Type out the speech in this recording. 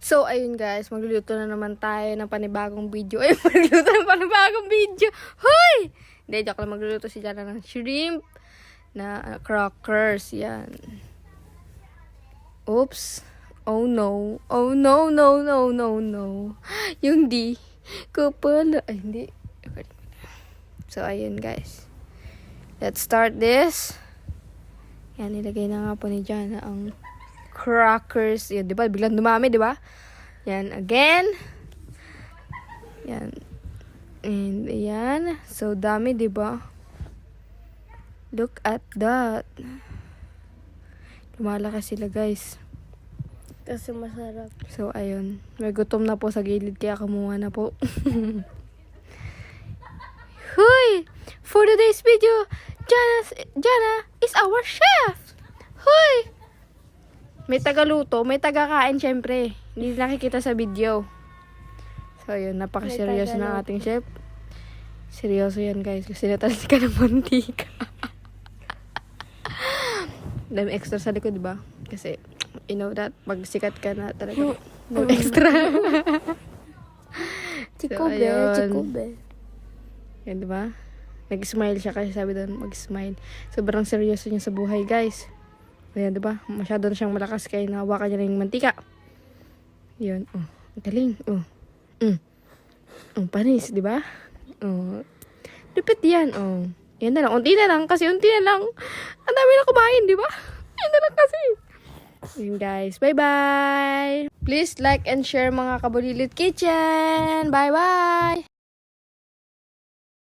So, ayun guys, magluluto na naman tayo ng panibagong video. Ayun, magluluto ng panibagong video. Hoy! Hindi, joke lang, magluluto si Jana ng shrimp na crackers. Yan. Oops. Oh no. Oh no, no, no, no, no. Yung di ko pala. Ay, hindi. So, ayun guys. Let's start this. Yan, nilagay na nga po ni Jana ang crackers. Yan, di ba? Biglang dumami, di ba? Yan, again. Yan. And, ayan. So, dami, di ba? Look at that. Lumalakas sila, guys. Kasi masarap. So, ayun. May gutom na po sa gilid, kaya kumuha na po. Huy! For today's video, Jana is our chef! Huy! May tagaluto, may tagakain syempre. Hindi nakikita sa video. So, yun. Napaka-seryoso ng ating chef. Seryoso yan, guys. Kasi natalis ka ng mantika. Dami extra sa likod, diba? Kasi, you know that, pag sikat ka na talaga. No extra. Chikube, chikube. Yan, diba? Nag-smile siya kasi sabi doon, mag-smile. Sobrang seryoso niya sa buhay, guys. Ayan, diba? Masyado na siyang malakas kaya nahawakan niya na yung mantika. Yun. Oh, galing. Oh. Panis, diba? Oh. Lupit yan. Oh. Yan na lang. Unti na lang. Kasi unti na lang. Ang dami na kumain, diba? Yan na lang kasi. Yun, guys. Bye-bye! Please like and share mga Kabulilit Kitchen. Bye-bye!